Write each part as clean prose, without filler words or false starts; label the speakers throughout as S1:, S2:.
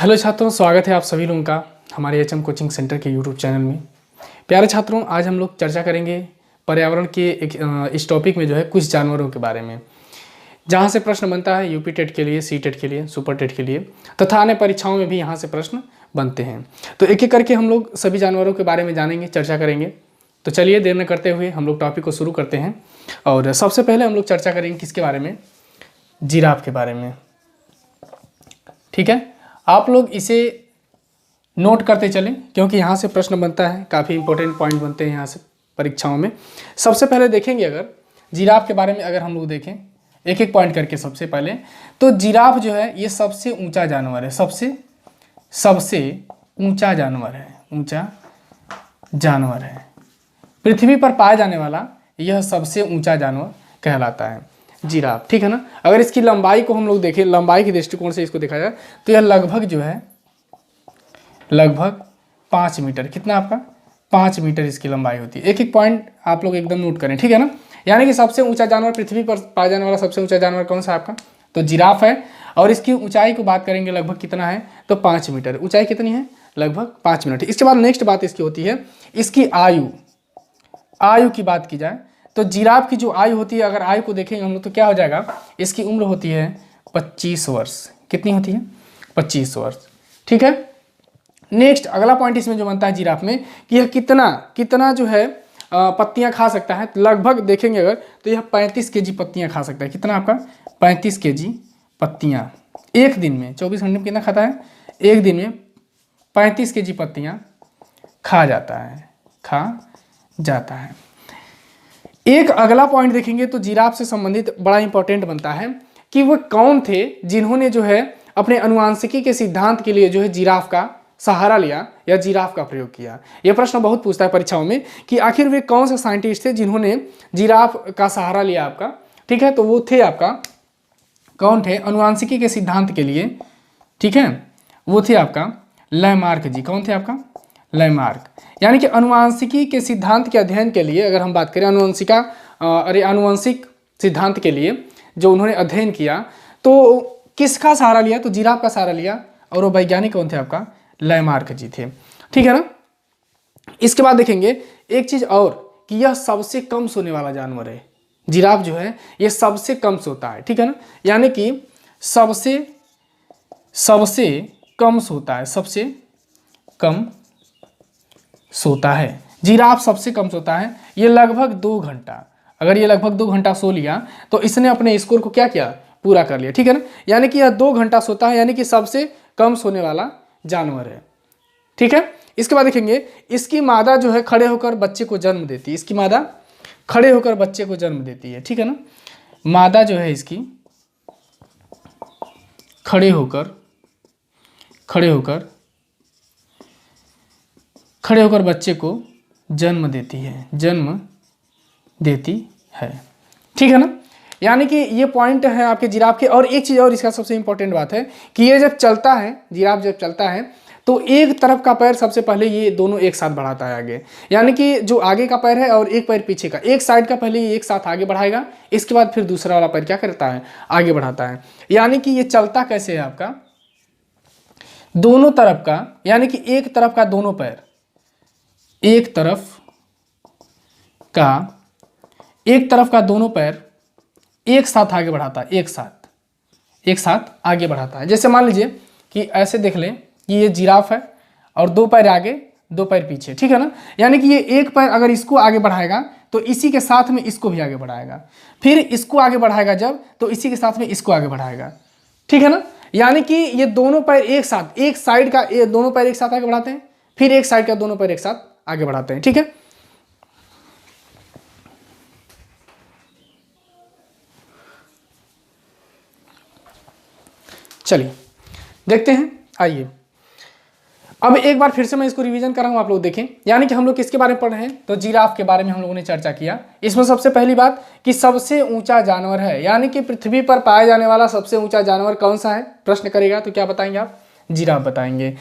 S1: Hello छात्रों, स्वागत है आप सभी लोगों का हमारे एचएम कोचिंग सेंटर के यूट्यूब चैनल में। प्यारे छात्रों, आज हम लोग चर्चा करेंगे पर्यावरण के इस टॉपिक में जो है कुछ जानवरों के बारे में, जहां से प्रश्न बनता है यूपी टेट के लिए, सी टेट के लिए, सुपर टेट के लिए तथा अन्य परीक्षाओं में भी यहाँ से प्रश्न बनते हैं। तो एक एक करके हम लोग सभी जानवरों के बारे में जानेंगे, चर्चा करेंगे। तो चलिए देर न करते हुए हम लोग टॉपिक को शुरू करते हैं। और सबसे पहले हम लोग चर्चा करेंगे किसके बारे में, जिराफ के बारे में। ठीक है, आप लोग इसे नोट करते चलें क्योंकि यहाँ से प्रश्न बनता है, काफ़ी इंपॉर्टेंट पॉइंट बनते हैं यहाँ से परीक्षाओं में। सबसे पहले देखेंगे, अगर जिराफ के बारे में अगर हम लोग देखें एक एक पॉइंट करके, सबसे पहले तो जिराफ जो है ये सबसे ऊंचा जानवर है, सबसे ऊंचा जानवर है, ऊंचा जानवर है। पृथ्वी पर पाया जाने वाला यह सबसे ऊंचा जानवर कहलाता है जिराफ। ठीक है ना। अगर इसकी लंबाई को हम लोग देखें, लंबाई के दृष्टिकोण से इसको देखा जाए तो यह लगभग जो है लगभग 5 मीटर, कितना आपका 5 मीटर इसकी लंबाई होती है। एक एक पॉइंट आप लोग एकदम नोट करें, ठीक है ना। यानी कि सबसे ऊंचा जानवर, पृथ्वी पर पाया जाने वाला सबसे ऊंचा जानवर कौन सा आपका, तो जिराफ है। और इसकी ऊंचाई को बात करेंगे लगभग कितना है, तो 5 मीटर। ऊंचाई कितनी है, लगभग 5 मिनट। इसके बाद नेक्स्ट बात इसकी होती है इसकी आयु की बात की जाए तो जिराफ की जो आयु होती है, अगर आयु को देखेंगे हम लोग तो क्या हो जाएगा, इसकी उम्र होती है 25 वर्ष। कितनी होती है, 25 वर्ष। ठीक है। नेक्स्ट अगला पॉइंट इसमें जो बनता है जिराफ में कि यह कितना जो है पत्तियां खा सकता है। लगभग देखेंगे अगर तो यह 35 केजी पत्तियां खा सकता है। कितना आपका, 35 केजी पत्तियां एक दिन में। 24 घंटे में कितना खाता है, एक दिन में 35 केजी पत्तियां खा जाता है। एक अगला पॉइंट देखेंगे तो जिराफ से संबंधित बड़ा इंपॉर्टेंट बनता है कि वह कौन थे जिन्होंने जो है अपने अनुवांशिकी के सिद्धांत के लिए जो है जिराफ का सहारा लिया या जिराफ का प्रयोग किया। यह प्रश्न बहुत पूछता है परीक्षाओं में कि आखिर वे कौन से साइंटिस्ट थे जिन्होंने जिराफ का सहारा लिया आपका। ठीक है, तो वो थे आपका, कौन थे अनुवांशिकी के सिद्धांत के लिए। ठीक है, वो थे आपका लैमार्क जी। कौन थे आपका, लैमार्क। यानी कि अनुवांशिकी के सिद्धांत के अध्ययन के लिए अगर हम बात करें, अनुवांशिक सिद्धांत के लिए जो उन्होंने अध्ययन किया तो किसका सहारा लिया, तो जिराफ का सहारा लिया। और वो वैज्ञानिक कौन थे आपका, लैमार्क जी थे। ठीक है ना। इसके बाद देखेंगे एक चीज और कि यह सबसे कम सोने वाला जानवर है। जिराफ जो है यह सबसे कम सोता है। ठीक है ना। यानी कि सबसे कम सोता है, सबसे कम सोता है जिराफ, सबसे कम सोता है। ये लगभग 2 घंटा, अगर ये लगभग 2 घंटा सो लिया तो इसने अपने स्कोर को क्या किया, पूरा कर लिया। ठीक है ना। यानी कि यह 2 घंटा सोता है, यानी कि सबसे कम सोने वाला जानवर है। ठीक है। इसके बाद देखेंगे इसकी मादा जो है खड़े होकर बच्चे को जन्म देती है। इसकी मादा खड़े होकर बच्चे को जन्म देती है। ठीक है ना। मादा जो है इसकी खड़े होकर बच्चे को जन्म देती है। ठीक है ना। यानी कि ये पॉइंट है आपके जिराफ के। और एक चीज़ और इसका सबसे इंपॉर्टेंट बात है कि ये जब चलता है, जिराफ जब चलता है तो एक तरफ का पैर सबसे पहले ये दोनों एक साथ बढ़ाता है आगे। यानी कि जो आगे का पैर है और एक पैर पीछे का, एक साइड का पहले ये एक साथ आगे बढ़ाएगा, इसके बाद फिर दूसरा वाला पैर क्या करता है, आगे बढ़ाता है। यानी कि ये चलता कैसे है आपका, दोनों तरफ का, यानी कि एक तरफ का दोनों पैर, एक तरफ का दोनों पैर एक साथ आगे बढ़ाता है, एक साथ आगे बढ़ाता है। जैसे मान लीजिए कि ऐसे देख लें कि ये जिराफ है और 2 पैर आगे 2 पैर पीछे। ठीक है ना। यानी कि ये एक पैर अगर इसको आगे बढ़ाएगा तो इसी के साथ में इसको भी आगे बढ़ाएगा, फिर इसको आगे बढ़ाएगा जब तो इसी के साथ में इसको आगे बढ़ाएगा। ठीक है ना। यानी कि ये दोनों पैर एक साथ, एक साइड का ये दोनों पैर एक साथ आगे बढ़ाते हैं, फिर एक साइड का दोनों पैर एक साथ आगे बढ़ाते हैं। ठीक है। चलिए देखते हैं, आइए अब एक बार फिर से मैं इसको रिवीजन कर रहा हूं, आप लोग देखें। यानी कि हम लोग किसके बारे में पढ़ रहे हैं, तो जिराफ के बारे में हम लोगों ने चर्चा किया। इसमें सबसे पहली बात कि सबसे ऊंचा जानवर है, यानी कि पृथ्वी पर पाया जाने वाला सबसे ऊंचा जानवर कौन सा है, प्रश्न करेगा तो क्या बताएंगे आप, जिराफ बताएंगे।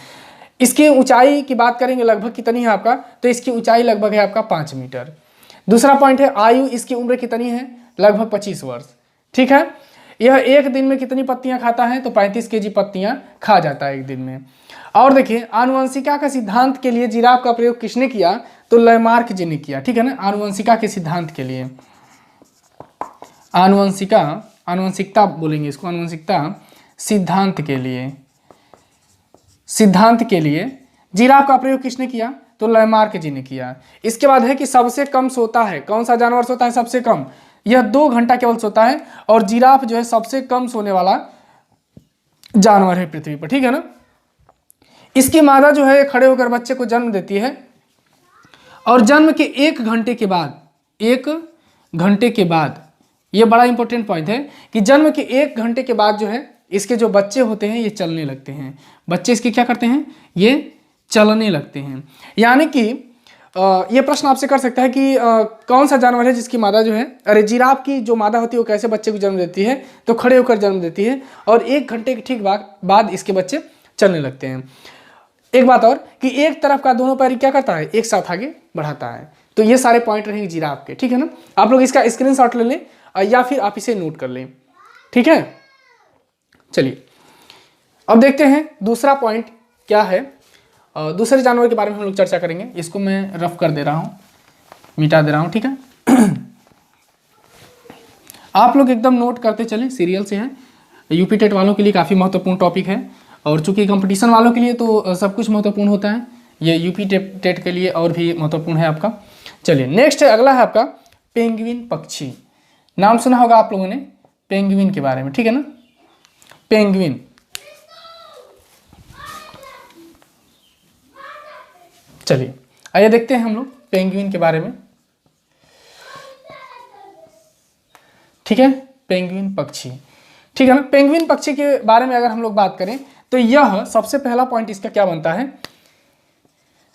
S1: इसकी ऊंचाई की बात करेंगे लगभग कितनी है आपका, तो इसकी ऊंचाई लगभग है आपका 5 मीटर। दूसरा पॉइंट है आयु, इसकी उम्र कितनी है, लगभग 25 वर्ष। ठीक है। यह एक दिन में कितनी पत्तियां खाता है? तो 35 केजी पत्तियां खा जाता है एक दिन में। और देखिए आनुवंशिका का सिद्धांत के लिए जिराफ का प्रयोग किसने किया? तो लैमार्क जी ने किया, ठीक है ना। आनुवंशिका के सिद्धांत के लिए, आनुवंशिकता बोलेंगे इसको, आनुवंशिकता सिद्धांत के लिए जिराफ का प्रयोग किसने किया? तो लैमार्क जी ने किया। इसके बाद है कि सबसे कम सोता है, कौन सा जानवर सोता है सबसे कम? यह 2 घंटा केवल सोता है, और जिराफ जो है सबसे कम सोने वाला जानवर है पृथ्वी पर, ठीक है ना। इसकी मादा जो है खड़े होकर बच्चे को जन्म देती है, और जन्म के 1 घंटे के बाद, यह बड़ा इंपॉर्टेंट पॉइंट है कि जन्म के 1 घंटे के बाद जो है इसके जो बच्चे होते हैं ये चलने लगते हैं। बच्चे इसके क्या करते हैं? ये चलने लगते हैं। यानी कि ये प्रश्न आपसे कर सकता है कि कौन सा जानवर है जिसकी मादा जो है, अरे जिराफ की जो मादा होती है वो कैसे बच्चे को जन्म देती है? तो खड़े होकर जन्म देती है, और 1 घंटे के ठीक बाद इसके बच्चे चलने लगते हैं। एक बात और कि एक तरफ का दोनों पैर क्या करता है? एक साथ आगे बढ़ाता है। तो ये सारे पॉइंट रहेंगे जिराफ के, ठीक है ना। आप लोग इसका स्क्रीनशॉट ले लें या फिर आप इसे नोट कर लें, ठीक है। चलिए अब देखते हैं दूसरा पॉइंट क्या है। दूसरे जानवर के बारे में हम लोग चर्चा करेंगे। इसको मैं रफ कर दे रहा हूँ, मिटा दे रहा हूँ, ठीक है। आप लोग एकदम नोट करते चलें, सीरियल से है। यूपी टेट वालों के लिए काफ़ी महत्वपूर्ण टॉपिक है, और चूंकि कंपटीशन वालों के लिए तो सब कुछ महत्वपूर्ण होता है, ये यूपी टेट के लिए और भी महत्वपूर्ण है आपका। चलिए नेक्स्ट अगला है आपका पेंगुइन पक्षी। नाम सुना होगा आप लोगों ने पेंगुइन के बारे में, ठीक है ना। पेंगुइन, चलिए आइए देखते हैं हम लोग पेंगुइन के बारे में, ठीक है। पेंगुइन पक्षी, ठीक है ना। पेंगुइन पक्षी के बारे में अगर हम लोग बात करें तो यह सबसे पहला पॉइंट इसका क्या बनता है?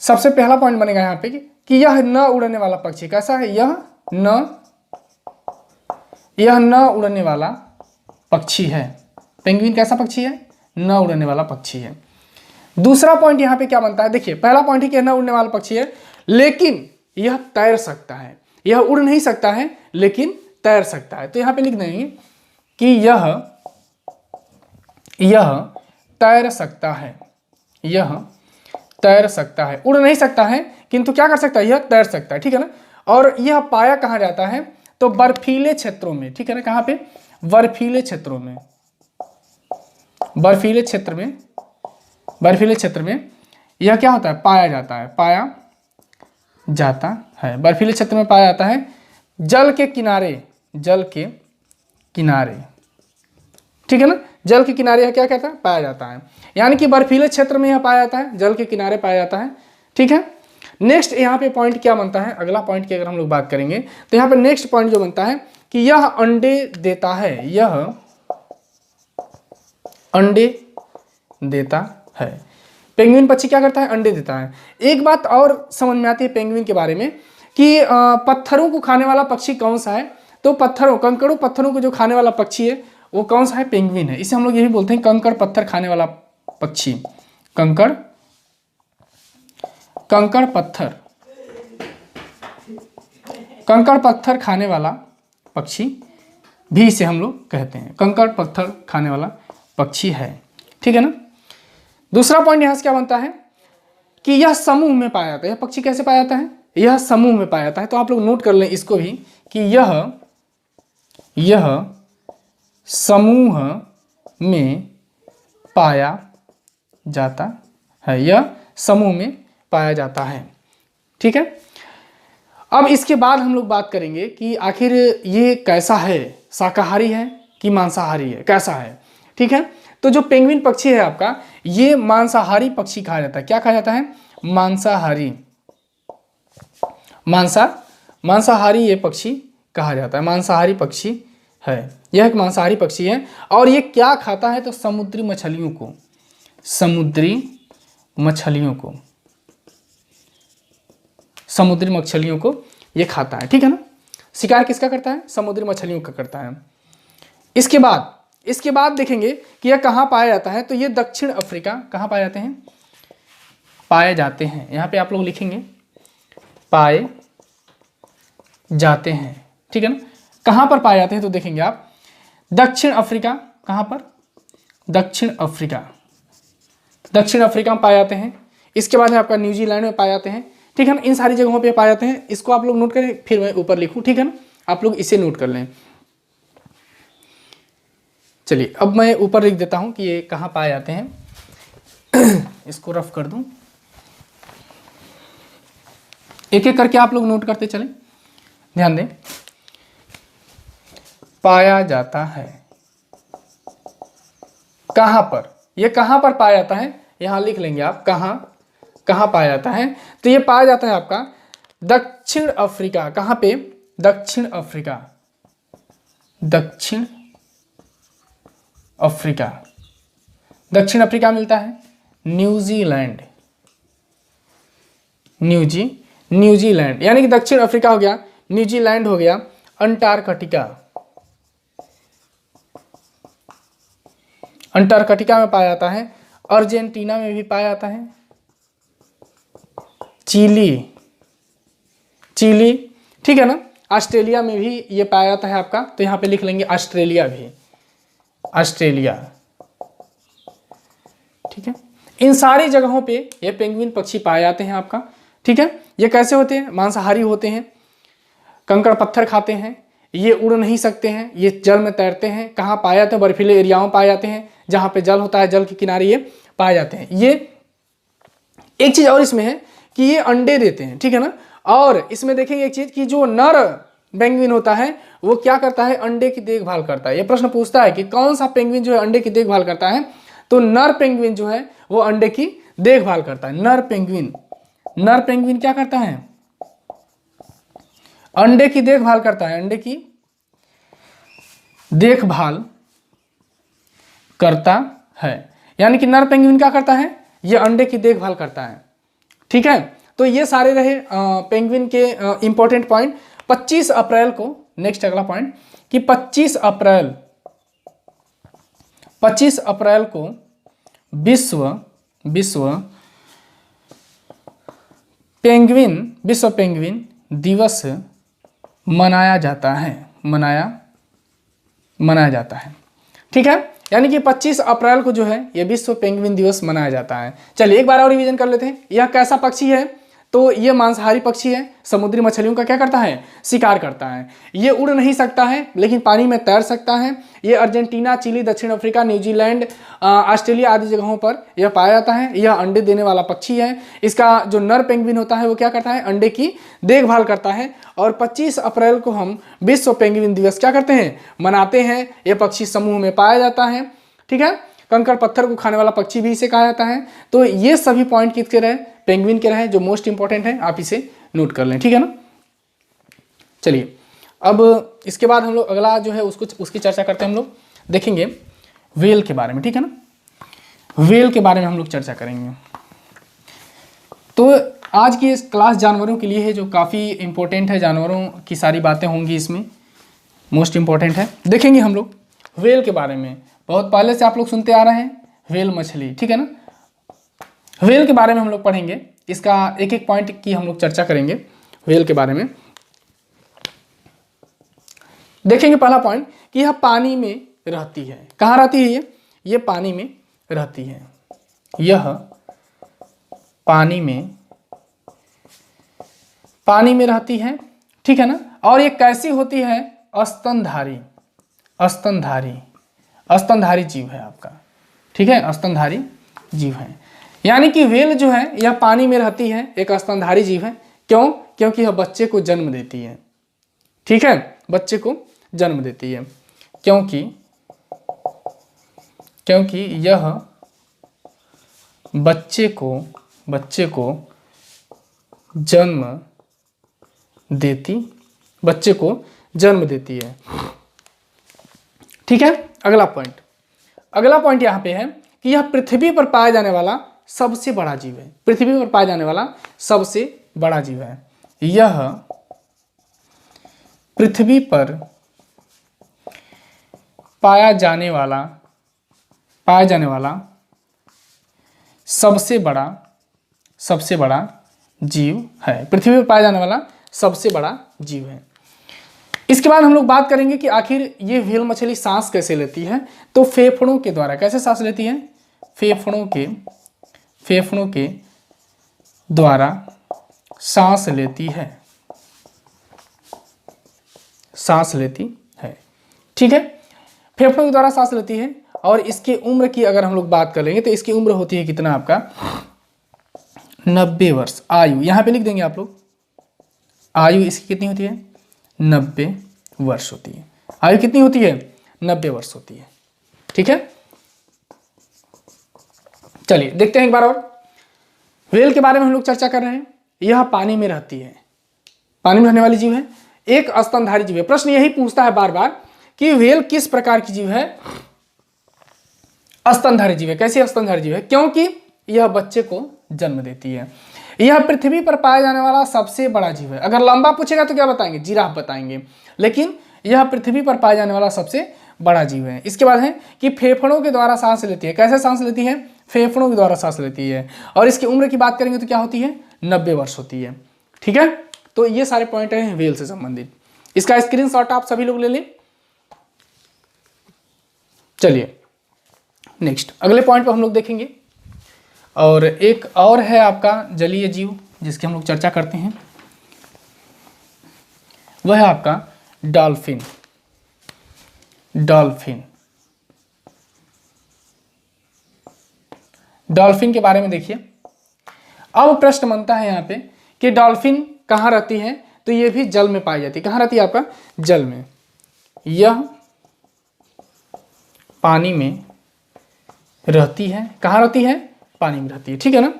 S1: सबसे पहला पॉइंट बनेगा यहाँ पे कि यह न उड़ने वाला पक्षी। कैसा है? यह न उड़ने वाला पक्षी है। पेंगुइन कैसा पक्षी है? न उड़ने वाला पक्षी है। दूसरा पॉइंट यहाँ पे क्या बनता है? देखिए पहला पॉइंट है कि न उड़ने वाला पक्षी है, लेकिन यह तैर सकता है। यह उड़ नहीं सकता है लेकिन तैर सकता है। तो यहाँ पे लिख देंगे कि यह तैर सकता है, यह तैर सकता है। उड़ नहीं सकता है किंतु क्या कर सकता है? यह तैर सकता है, ठीक है ना। और यह पाया कहाँ जाता है? तो बर्फीले क्षेत्रों में, ठीक है ना। कहाँ पे? बर्फीले क्षेत्रों में, बर्फीले क्षेत्र में यह क्या होता है? पाया जाता है, पाया जाता है। बर्फीले क्षेत्र में पाया जाता है, जल के किनारे, ठीक है ना। जल के किनारे यह क्या कहता है? पाया जाता है। यानी कि बर्फीले क्षेत्र में यह पाया जाता है, जल के किनारे पाया जाता है, ठीक है। नेक्स्ट यहाँ पे पॉइंट क्या बनता है? अगला पॉइंट की अगर हम लोग बात करेंगे तो यहाँ पे नेक्स्ट पॉइंट जो बनता है कि यह अंडे देता है, यह अंडे देता है। पेंगुइन पक्षी क्या करता है? अंडे देता है। एक बात और समझ में आती है पेंगुइन के बारे में कि पत्थरों को खाने वाला पक्षी कौन सा है? तो कंकड़ों पत्थरों को जो खाने वाला पक्षी है वो कौन सा है? पेंगुइन है। इसे हम लोग यही बोलते हैं कंकड़ पत्थर खाने वाला पक्षी। कंकड़ पत्थर खाने वाला पक्षी भी इसे हम लोग कहते हैं। कंकड़ पत्थर खाने वाला पक्षी है, ठीक है ना। दूसरा पॉइंट यहाँ से क्या बनता है कि यह समूह में पाया जाता है। यह पक्षी कैसे पाया जाता है? यह समूह में पाया जाता है। तो आप लोग नोट कर लें इसको भी कि यह समूह में पाया जाता है, यह समूह में पाया जाता है, ठीक है। अब इसके बाद हम लोग बात करेंगे कि आखिर ये कैसा है? शाकाहारी है कि मांसाहारी है? कैसा है, ठीक है। तो जो पेंगुइन पक्षी है आपका, ये मांसाहारी पक्षी कहा जाता है। क्या कहा जाता है? मांसाहारी। मांसाहारी ये पक्षी कहा जाता है, मांसाहारी पक्षी है। यह एक मांसाहारी पक्षी है। और ये क्या खाता है? तो समुद्री मछलियों को ये खाता है, ठीक है ना। शिकार किसका करता है? समुद्री मछलियों का करता है। इसके बाद देखेंगे कि यह कहाँ पाया जाता है। तो ये दक्षिण अफ्रीका, कहाँ पाए जाते हैं? पाए जाते हैं। यहाँ पे आप लोग लिखेंगे पाए जाते हैं, ठीक है ना। कहाँ पर पाए जाते हैं? तो देखेंगे आप, दक्षिण अफ्रीका, कहाँ पर? दक्षिण अफ्रीका, दक्षिण अफ्रीका में पाए जाते हैं। इसके बाद है आपका न्यूजीलैंड में पाए जाते हैं, ठीक है ना। इन सारी जगहों पे पाए जाते हैं। इसको आप लोग नोट करें, फिर मैं ऊपर लिखूं, ठीक है ना, आप लोग इसे नोट कर लें। चलिए अब मैं ऊपर लिख देता हूं कि ये कहाँ पाए जाते हैं। इसको रफ कर दूं, एक एक करके आप लोग नोट करते चलें, ध्यान दें। पाया जाता है, कहां पर? ये कहां पर पाया जाता है, यहां लिख लेंगे आप, कहां पाया जाता है। तो ये पाया जाता है आपका दक्षिण अफ्रीका। कहां पे? दक्षिण अफ्रीका, दक्षिण अफ्रीका। दक्षिण अफ्रीका मिलता है न्यूजीलैंड, न्यूजीलैंड, यानी कि दक्षिण अफ्रीका हो गया, न्यूजीलैंड हो गया, अंटार्कटिका, अंटार्कटिका में पाया जाता है, अर्जेंटीना में भी पाया जाता है, चिली, ठीक है ना, ऑस्ट्रेलिया में भी ये पाया जाता है आपका, तो यहां पे लिख लेंगे ऑस्ट्रेलिया भी, ऑस्ट्रेलिया, ठीक है। इन सारी जगहों पे ये पेंगुइन पक्षी पाए जाते हैं आपका, ठीक है। ये कैसे होते हैं? मांसाहारी होते हैं, कंकड़ पत्थर खाते हैं, ये उड़ नहीं सकते हैं, ये जल में तैरते हैं। कहाँ पाए जाते हैं? बर्फीले एरियाओं में पाए जाते हैं, जहाँ पे जल होता है, जल के किनारे ये पाए जाते हैं। ये एक चीज़ और इसमें है कि ये अंडे देते हैं, ठीक है ना। और इसमें देखेंगे एक चीज़ कि जो नर पेंगुइन होता है वो क्या करता है? अंडे की देखभाल करता है। ये प्रश्न पूछता है कि कौन सा पेंगुइन जो है अंडे की देखभाल करता है, तो नर पेंगुइन जो है वो अंडे की देखभाल करता है। नर पेंगुइन क्या करता है? अंडे की देखभाल करता है, अंडे की देखभाल करता है। यानी कि नर पेंगुइन क्या करता है? ये अंडे की देखभाल करता है, ठीक है। तो ये सारे रहे पेंगुइन के इंपॉर्टेंट पॉइंट। 25 अप्रैल को, नेक्स्ट अगला पॉइंट कि 25 अप्रैल को विश्व पेंगुइन दिवस मनाया जाता है, ठीक है। यानी कि 25 अप्रैल को जो है ये विश्व पेंगुइन दिवस मनाया जाता है। चलिए एक बार और रिवीजन कर लेते हैं। यह कैसा पक्षी है? तो ये मांसाहारी पक्षी है, समुद्री मछलियों का क्या करता है? शिकार करता है। ये उड़ नहीं सकता है लेकिन पानी में तैर सकता है। ये अर्जेंटीना, चिली, दक्षिण अफ्रीका, न्यूजीलैंड, ऑस्ट्रेलिया आदि जगहों पर यह पाया जाता है। यह अंडे देने वाला पक्षी है। इसका जो नर पेंगुइन होता है वो क्या करता है? अंडे की देखभाल करता है। और 25 अप्रैल को हम विश्व पेंगुइन दिवस क्या करते हैं? मनाते हैं। यह पक्षी समूह में पाया जाता है, ठीक है। कंकड़ पत्थर को खाने वाला पक्षी भी इसे कहा जाता है। तो ये सभी पॉइंट किसके रहे? पेंगुइन के रहे, जो मोस्ट इंपॉर्टेंट है, आप इसे नोट कर लें, ठीक है ना। चलिए अब इसके बाद हम लोग अगला जो है उसकी चर्चा करते हैं। हम लोग देखेंगे व्हेल के बारे में, ठीक है ना। व्हेल के बारे में हम लोग चर्चा करेंगे। तो आज की इस क्लास जानवरों के लिए है, जो काफ़ी इंपॉर्टेंट है। जानवरों की सारी बातें होंगी इसमें, मोस्ट इंपॉर्टेंट है। देखेंगे हम लोग व्हेल के बारे में। बहुत पहले से आप लोग सुनते आ रहे हैं व्हेल मछली, ठीक है ना। व्हेल के बारे में हम लोग पढ़ेंगे, इसका एक एक पॉइंट की हम लोग चर्चा करेंगे व्हेल के बारे में। देखेंगे पहला पॉइंट कि यह पानी में रहती है। कहाँ रहती है? ये पानी में रहती है। यह पानी में रहती है, ठीक है ना। और ये कैसी होती है? स्तनधारी जीव है आपका, ठीक है। स्तनधारी जीव है, यानी कि व्हेल जो है यह पानी में रहती है, एक स्तनधारी जीव है। क्यों? क्योंकि यह बच्चे को जन्म देती है, ठीक है। बच्चे को जन्म देती है क्योंकि यह बच्चे को जन्म देती है, ठीक है। अगला पॉइंट यहाँ पे है कि यह पृथ्वी पर पाया जाने वाला सबसे बड़ा जीव है। पृथ्वी पर पाया जाने वाला सबसे बड़ा जीव है। यह पृथ्वी पर पाया जाने वाला सबसे बड़ा जीव है। पृथ्वी पर पाया जाने वाला सबसे बड़ा जीव है। इसके बाद हम लोग बात करेंगे कि आखिर ये व्हेल मछली सांस कैसे लेती है। तो फेफड़ों के द्वारा। कैसे सांस लेती है? फेफड़ों के द्वारा सांस लेती है, सांस लेती है। ठीक है, फेफड़ों के द्वारा सांस लेती है। और इसकी उम्र की अगर हम लोग बात कर लेंगे तो इसकी उम्र होती है कितना आपका? 90 वर्ष आयु। यहां पे लिख देंगे आप लोग, आयु इसकी कितनी होती है? 90 वर्ष होती है। आयु कितनी होती है? 90 वर्ष होती है। ठीक है, चलिए देखते हैं एक बार और। व्हेल के बारे में हम लोग चर्चा कर रहे हैं। यह पानी में रहती है, पानी में रहने वाली जीव है, एक स्तनधारी जीव है। प्रश्न यही पूछता है बार बार कि व्हेल किस प्रकार की जीव है? स्तनधारी जीव है। कैसी स्तनधारी जीव है? क्योंकि यह बच्चे को जन्म देती है। यह पृथ्वी पर पाया जाने वाला सबसे बड़ा जीव है। अगर लंबा पूछेगा तो क्या बताएंगे? जिराफ बताएंगे, लेकिन यह पृथ्वी पर पाया जाने वाला सबसे बड़ा जीव है। इसके बाद है कि फेफड़ों के द्वारा सांस लेती है। कैसे सांस लेती है? फेफड़ों के द्वारा सांस लेती है। और इसकी उम्र की बात करेंगे तो क्या होती है? 90 वर्ष होती है। ठीक है, तो ये सारे पॉइंट हैं व्हेल से संबंधित। इसका स्क्रीनशॉट आप सभी लोग ले लें। चलिए नेक्स्ट अगले पॉइंट पर हम लोग देखेंगे। और एक और है आपका जलीय जीव जिसकी हम लोग चर्चा करते हैं, वह है आपका डॉल्फिन। डॉल्फिन, डॉल्फिन के बारे में देखिए। अब प्रश्न बनता है यहाँ पे कि डॉल्फिन कहाँ रहती है? तो ये भी जल में पाई जाती है। कहाँ रहती है आपका? जल में। यह पानी में रहती है। कहाँ रहती है? पानी में रहती है। ठीक है ना।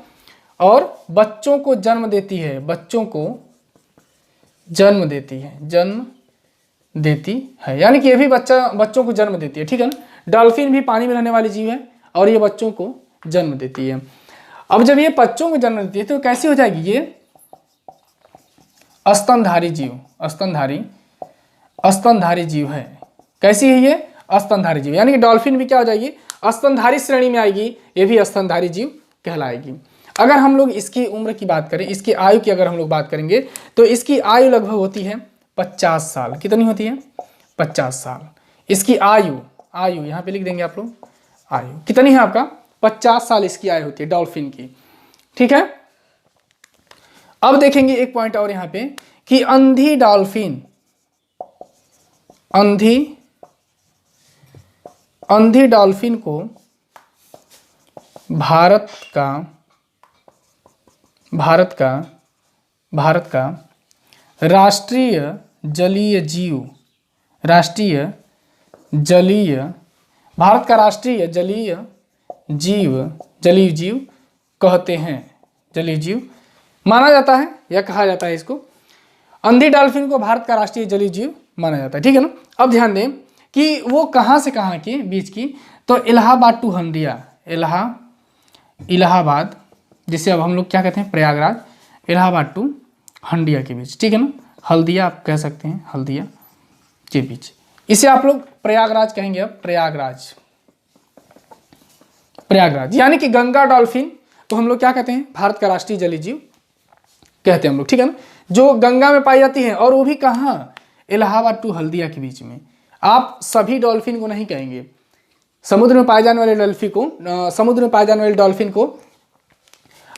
S1: और बच्चों को जन्म देती है, बच्चों को जन्म देती है, जन्म देती है, यानी कि ये भी बच्चों को जन्म देती है। ठीक है ना। डॉल्फिन भी पानी में रहने वाली जीव है और ये बच्चों को जन्म देती है। अब जब ये बच्चों को जन्म देती है तो कैसी हो जाएगी? ये स्तनधारी जीव, स्तनधारी जीव है। कैसी है ये? स्तनधारी जीव, यानी कि डॉल्फिन भी क्या हो जाएगी? स्तनधारी श्रेणी में आएगी। ये भी स्तनधारी जीव कहलाएगी। अगर हम लोग इसकी उम्र की बात करें, इसकी आयु की अगर हम लोग बात करेंगे तो इसकी आयु लगभग होती है 50 साल। कितनी होती है? 50 साल। इसकी आयु, आयु यहाँ पे लिख देंगे आप लोग। आयु कितनी है आपका? 50 साल इसकी आयु होती है डॉल्फिन की। ठीक है, अब देखेंगे एक पॉइंट और यहाँ पे कि अंधी डॉल्फिन, अंधी डॉल्फिन को भारत का राष्ट्रीय जलीय जीव, भारत का राष्ट्रीय जलीय जीव कहते हैं। जलीय जीव माना जाता है या कहा जाता है इसको। अंधी डॉल्फिन को भारत का राष्ट्रीय जलीय जीव माना जाता है। ठीक है ना। अब ध्यान दें कि वो कहाँ से कहाँ के बीच की? तो इलाहाबाद टू हल्दिया, इलाहाबाद जिसे अब हम लोग क्या कहते हैं? प्रयागराज। इलाहाबाद टू हंडिया के बीच। ठीक है ना। हल्दिया आप कह सकते हैं, हल्दिया के बीच। इसे आप लोग प्रयागराज कहेंगे। अब प्रयागराज, यानी कि गंगा डॉल्फिन तो हम लोग क्या कहते हैं? भारत का राष्ट्रीय जलीय जीव कहते हैं हम लोग। ठीक है ना। जो गंगा में पाई जाती है और वो भी कहाँ? इलाहाबाद टू हल्दिया के बीच में। आप सभी डॉल्फिन को नहीं कहेंगे। समुद्र में पाए जाने वाले डॉल्फिन को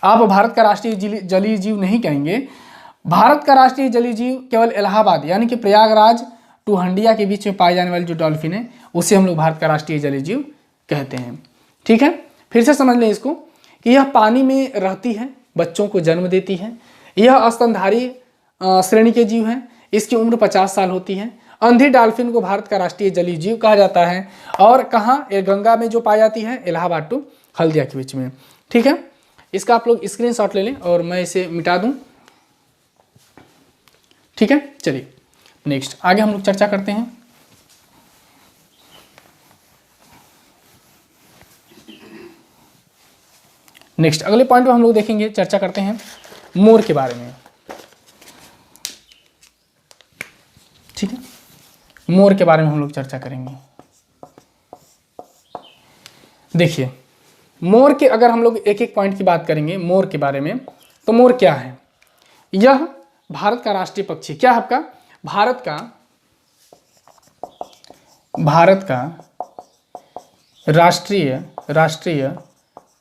S1: आप भारत का राष्ट्रीय जलीय जीव नहीं कहेंगे। भारत का राष्ट्रीय जलीय जीव केवल इलाहाबाद यानी कि प्रयागराज टू हंडिया के बीच में पाए जाने वाली जो डॉल्फिन है उसे हम लोग भारत का राष्ट्रीय जलीय जीव कहते हैं। ठीक है, फिर से समझ लें इसको कि यह पानी में रहती है, बच्चों को जन्म देती है। यह स्तनधारी श्रेणी के जीव हैं। इसकी उम्र 50 साल होती है। अंधी डॉल्फिन को भारत का राष्ट्रीय जलीय जीव कहा जाता है। और कहाँ? गंगा में जो पाई जाती है, इलाहाबाद टू हल्दिया के बीच में। ठीक है, इसका आप लोग स्क्रीनशॉट ले लें और मैं इसे मिटा दूं। ठीक है, चलिए नेक्स्ट आगे हम लोग चर्चा करते हैं। नेक्स्ट अगले पॉइंट पर हम लोग देखेंगे, चर्चा करते हैं मोर के बारे में। ठीक है, मोर के बारे में हम लोग चर्चा करेंगे। देखिए मोर के अगर हम लोग एक एक पॉइंट की बात करेंगे मोर के बारे में, तो मोर क्या है? यह भारत का राष्ट्रीय पक्षी। क्या है आपका? भारत का भारत का राष्ट्रीय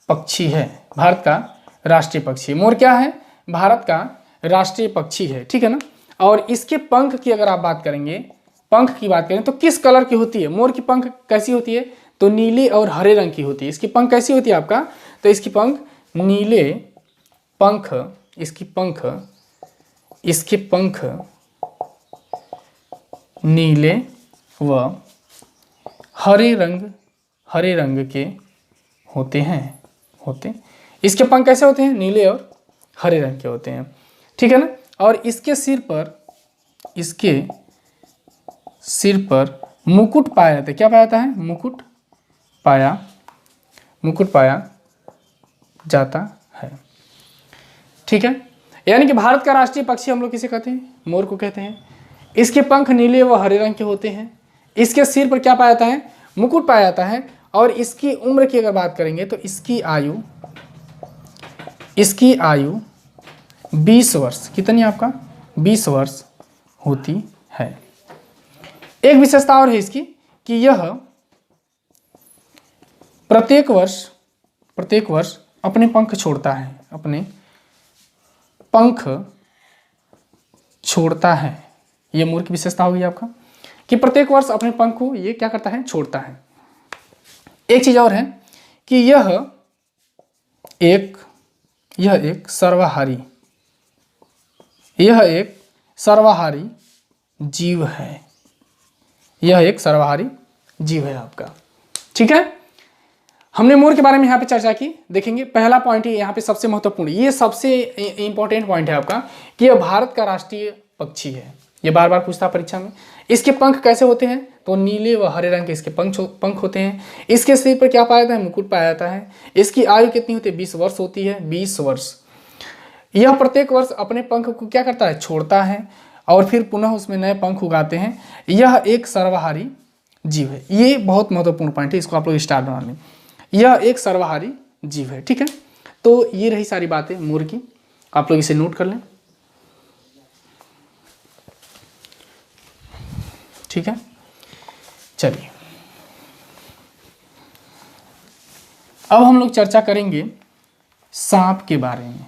S1: पक्षी है। भारत का राष्ट्रीय पक्षी, मोर क्या है? भारत का राष्ट्रीय पक्षी है, ठीक है ना। और इसके पंख की अगर आप बात करेंगे, पंख की बात करें तो किस कलर की होती है? मोर की पंख कैसी होती है? तो नीले और हरे रंग की होती है। इसकी पंख कैसी होती है आपका? तो इसकी पंख नीले पंख, इसके पंख नीले व हरे रंग के होते हैं। इसके पंख कैसे होते हैं? नीले और हरे रंग के होते हैं, ठीक है ना। और इसके सिर पर मुकुट पाया जाता है। क्या पाया जाता है? मुकुट पाया जाता है, ठीक है। यानी कि भारत का राष्ट्रीय पक्षी हम लोग किसे कहते हैं? मोर को कहते हैं। इसके पंख नीले व हरे रंग के होते हैं। इसके सिर पर क्या पाया जाता है? मुकुट पाया जाता है। और इसकी उम्र की अगर बात करेंगे तो इसकी आयु 20 वर्ष, कितनी आपका? 20 वर्ष होती है। एक विशेषता और है इसकी कि यह प्रत्येक वर्ष अपने पंख छोड़ता है। ये मोर की विशेषता होगी आपका कि प्रत्येक वर्ष अपने पंख को ये क्या करता है? छोड़ता है। एक चीज और है कि यह एक सर्वाहारी जीव है। यह एक सर्वाहारी जीव है आपका, ठीक है। हमने मोर के बारे में यहाँ पे चर्चा की। देखेंगे पहला पॉइंट ही यहाँ पे सबसे महत्वपूर्ण, ये सबसे इंपॉर्टेंट पॉइंट है आपका कि यह भारत का राष्ट्रीय पक्षी है। ये बार बार पूछता परीक्षा में। इसके पंख कैसे होते हैं? तो नीले व हरे रंग के इसके पंख होते हैं। इसके सिर पर क्या पाया जाता है? मुकुट पाया जाता है। इसकी आयु कितनी होती है? 20 वर्ष होती है। 20 वर्ष। यह प्रत्येक वर्ष अपने पंख को क्या करता है? छोड़ता है और फिर पुनः उसमें नए पंख उगाते हैं। यह एक सर्वाहारी जीव है। ये बहुत महत्वपूर्ण पॉइंट है, इसको आप लोग स्टार बना लें। यह एक सर्वाहारी जीव है, ठीक है। तो ये रही सारी बातें मोर की, आप लोग इसे नोट कर लें, ठीक है। चलिए अब हम लोग चर्चा करेंगे सांप के बारे में,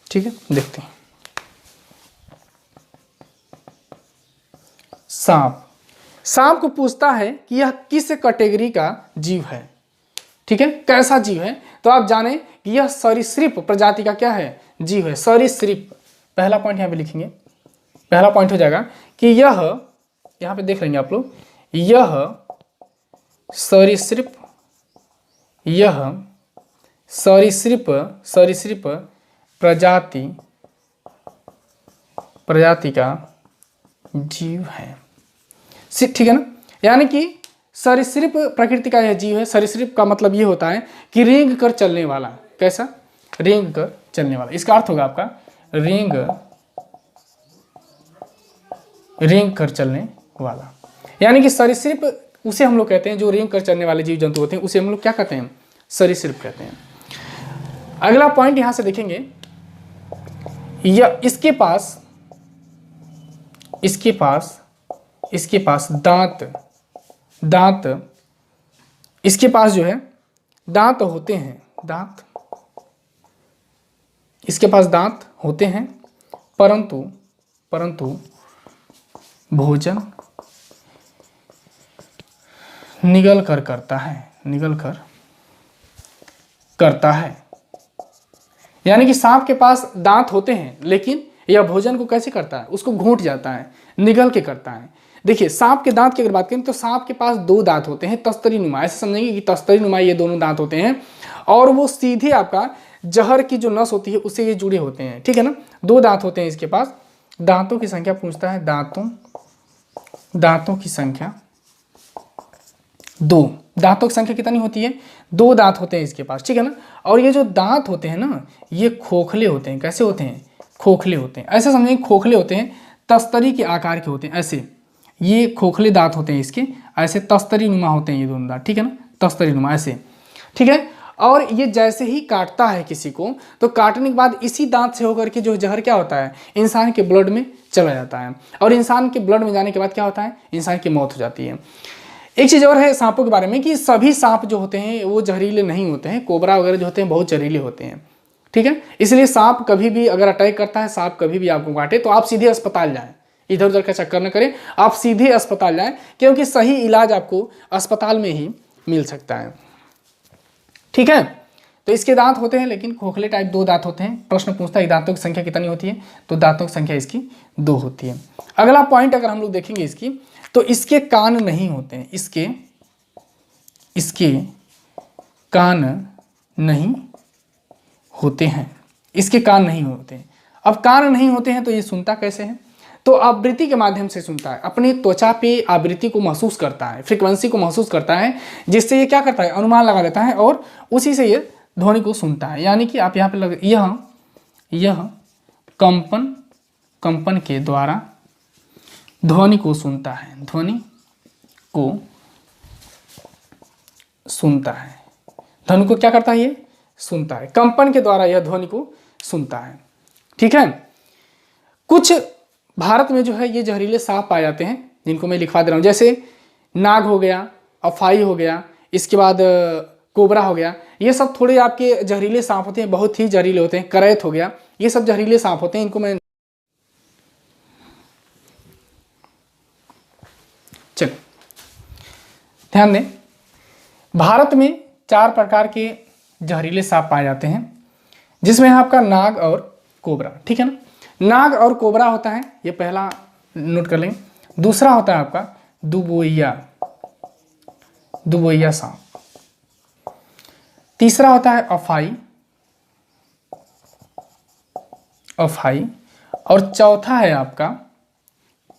S1: ठीक है। देखते हैं सांप को पूछता है कि यह किस कैटेगरी का जीव है, ठीक है, कैसा जीव है। तो आप जाने कि यह सरीसृप प्रजाति का क्या है? जीव है, सरीसृप। पहला पॉइंट यहाँ पे लिखेंगे, पहला पॉइंट हो जाएगा कि यह, यहाँ पे देख लेंगे आप लोग, यह सरीसृप प्रजाति का जीव है, ठीक है ना। यानी कि सरीसृप प्रकृति का यह जीव है। सरीसृप का मतलब ये होता है कि रेंग कर चलने वाला। कैसा? रेंग कर चलने वाला। इसका अर्थ होगा आपका रेंग कर चलने वाला। यानी कि सरीसृप उसे हम लोग कहते हैं, जो रेंग कर चलने वाले जीव जंतु होते हैं उसे हम लोग क्या कहते हैं? सरीसृप कहते हैं। अगला पॉइंट यहां से देखेंगे, यह इसके पास दांत इसके पास जो है दांत होते हैं, इसके पास दांत होते हैं, परंतु भोजन निगल कर करता है। यानी कि सांप के पास दांत होते हैं लेकिन यह भोजन को कैसे करता है? उसको घोंट जाता है, निगल के करता है। देखिए सांप के दांत की अगर बात करें तो सांप के पास 2 दांत होते हैं, तस्तरी नुमा। ऐसे समझेंगे कि तस्तरी नुमा ये दोनों दांत होते हैं और वो सीधे आपका जहर की जो नस होती है उससे ये जुड़े होते हैं, ठीक है ना। 2 दांत होते हैं इसके पास। दांतों की संख्या पूछता है, दांतों की संख्या 2। दांतों की संख्या कितनी होती है? 2 दांत होते हैं इसके पास, ठीक है ना। और ये जो दांत होते हैं ना, ये खोखले होते हैं। कैसे होते हैं? खोखले होते हैं। ऐसे समझेंगे खोखले होते हैं, तस्तरी के आकार के होते हैं। ऐसे ये खोखले दांत होते हैं इसके, ऐसे तस्तरी नुमा होते हैं ये दोनों दांत, ठीक है ना, तस्तरी नुमा ऐसे, ठीक है। और ये जैसे ही काटता है किसी को, तो काटने के बाद इसी दांत से होकर के जो जहर क्या होता है, इंसान के ब्लड में चला जाता है, और इंसान के ब्लड में जाने के बाद क्या होता है, इंसान की मौत हो जाती है। एक चीज़ और है सांपों के बारे में कि सभी सांप जो होते हैं वो जहरीले नहीं होते हैं, कोबरा वगैरह जो होते हैं बहुत जहरीले होते हैं, ठीक है। इसलिए सांप कभी भी अगर अटैक करता है, सांप कभी भी आपको काटे तो आप सीधे अस्पताल जाएं, इधर उधर का चक्कर न करें, आप सीधे अस्पताल जाएं, क्योंकि सही इलाज आपको अस्पताल में ही मिल सकता है, ठीक है। तो इसके दांत होते हैं लेकिन खोखले टाइप, 2 दांत होते हैं। प्रश्न पूछता है दांतों की संख्या कितनी होती है, तो दांतों की संख्या इसकी 2 होती है। अगला पॉइंट अगर हम लोग देखेंगे इसकी, तो इसके कान नहीं होते हैं, इसके कान नहीं होते हैं, इसके कान नहीं होते हैं। अब कान नहीं होते हैं तो ये सुनता कैसे है, तो आवृत्ति के माध्यम से सुनता है, अपनी त्वचा पे आवृत्ति को महसूस करता है, फ्रीक्वेंसी को महसूस करता है, जिससे ये क्या करता है, अनुमान लगा लेता है और उसी से ये ध्वनि को सुनता है। यानी कि आप यहाँ पे यह कंपन के द्वारा ध्वनि को सुनता है, ध्वनि को सुनता है, ध्वनि को क्या करता है, ये सुनता है, कंपन के द्वारा यह ध्वनि को सुनता है, ठीक है। कुछ भारत में जो है ये जहरीले सांप पाए जाते हैं, जिनको मैं लिखवा दे रहा हूँ, जैसे नाग हो गया, अफाई हो गया, इसके बाद कोबरा हो गया, ये सब थोड़े आपके जहरीले सांप होते हैं, बहुत ही जहरीले होते हैं। करैत हो गया, ये सब जहरीले सांप होते हैं, इनको मैं चल ध्यान दें। भारत में 4 प्रकार के जहरीले सांप पाए जाते हैं, जिसमें है आपका नाग और कोबरा, ठीक है ना। नाग और कोबरा होता है, ये पहला नोट कर लेंगे। दूसरा होता है आपका दुबोइया सांप। तीसरा होता है अफाई, और चौथा है आपका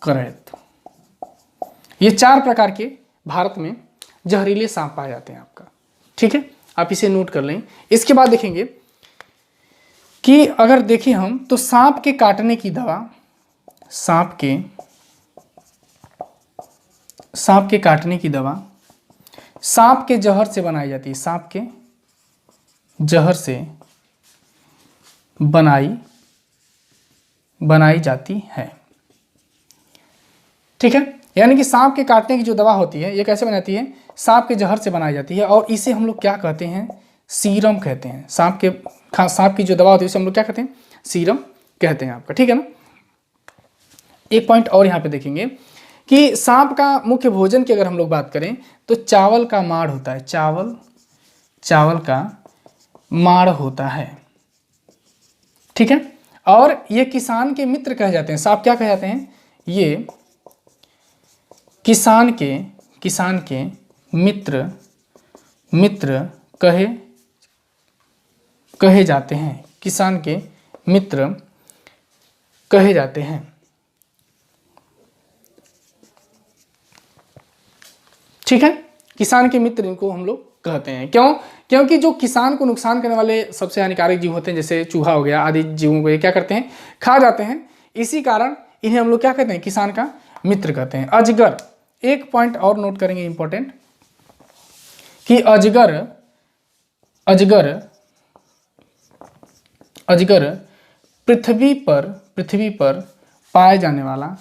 S1: करैत। ये 4 प्रकार के भारत में जहरीले सांप पाए जाते हैं आपका, ठीक है, आप इसे नोट कर लें। इसके बाद देखेंगे कि अगर देखें हम तो सांप के काटने की दवा, सांप के काटने की दवा सांप के जहर से बनाई जाती है, सांप के जहर से बनाई जाती है, ठीक है। यानी कि सांप के काटने की जो दवा होती है ये कैसे बनाती है, सांप के जहर से बनाई जाती है, और इसे हम लोग क्या कहते हैं, सीरम कहते हैं। सांप की जो दवा होती है उसे हम लोग क्या कहते हैं, सीरम कहते हैं आपका, ठीक है ना। एक पॉइंट और यहाँ पे देखेंगे कि सांप का मुख्य भोजन की अगर हम लोग बात करें तो चावल का माड़ होता है, चावल का माड़ होता है, ठीक है। और ये किसान के मित्र कहे जाते हैं, सांप क्या कहे जाते हैं, ये किसान के मित्र कहे जाते हैं, किसान के मित्र कहे जाते हैं, ठीक है। किसान के मित्र इनको हम लोग कहते हैं, क्यों, क्योंकि जो किसान को नुकसान करने वाले सबसे हानिकारक जीव होते हैं, जैसे चूहा हो गया आदि जीवों को ये क्या करते हैं, खा जाते हैं, इसी कारण इन्हें हम लोग क्या कहते हैं, किसान का मित्र कहते हैं। अजगर, एक पॉइंट और नोट करेंगे इंपॉर्टेंट, कि अजगर पृथ्वी पर पाए जाने वाला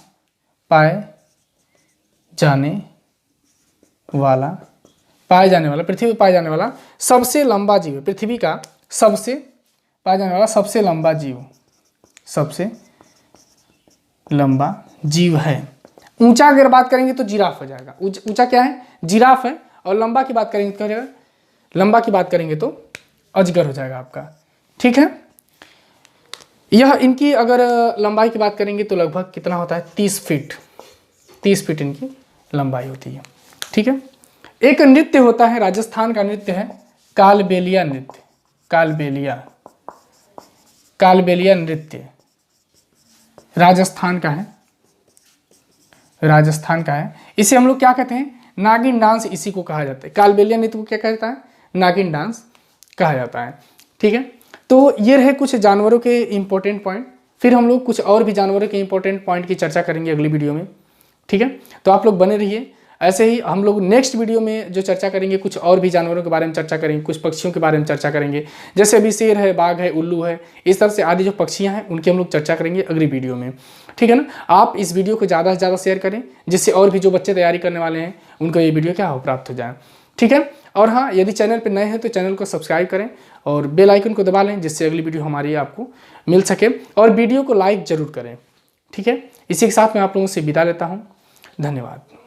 S1: सबसे लंबा जीव है, पृथ्वी का सबसे पाया जाने वाला सबसे लंबा जीव है। ऊंचा अगर बात करेंगे तो जिराफ हो जाएगा, ऊंचा क्या है, जिराफ है, और लंबा की बात करेंगे तो अजगर हो जाएगा आपका, ठीक है। यह इनकी अगर लंबाई की बात करेंगे तो लगभग कितना होता है, 30 फीट इनकी लंबाई होती है, ठीक है। एक नृत्य होता है, राजस्थान का नृत्य है कालबेलिया नृत्य, कालबेलिया नृत्य राजस्थान का है। इसे हम लोग क्या कहते हैं, नागिन डांस इसी को कहा जाता है। कालबेलिया नृत्य को क्या कहता है, नागिन डांस कहा जाता है, ठीक है। तो ये रहे कुछ जानवरों के इंपॉर्टेंट पॉइंट, फिर हम लोग कुछ और भी जानवरों के इंपॉर्टेंट पॉइंट की चर्चा करेंगे अगली वीडियो में, ठीक है। तो आप लोग बने रहिए। ऐसे ही हम लोग नेक्स्ट वीडियो में जो चर्चा करेंगे कुछ और भी जानवरों के बारे में चर्चा करेंगे, कुछ पक्षियों के बारे में चर्चा करेंगे, जैसे अभी शेर है, बाघ है, उल्लू है, इस तरह से आदि जो पक्षियाँ हैं उनकी हम लोग चर्चा करेंगे अगली वीडियो में। ठीक है ना। आप इस वीडियो को ज़्यादा से ज़्यादा शेयर करें जिससे और भी जो बच्चे तैयारी करने वाले हैं उनको ये वीडियो क्या हो प्राप्त हो जाए। ठीक है। और हाँ, यदि चैनल पर नए हैं तो चैनल को सब्सक्राइब करें और बेल आइकन को दबा लें जिससे अगली वीडियो हमारी आपको मिल सके, और वीडियो को लाइक ज़रूर करें। ठीक है। इसी के साथ मैं आप लोगों से विदा लेता हूँ। धन्यवाद।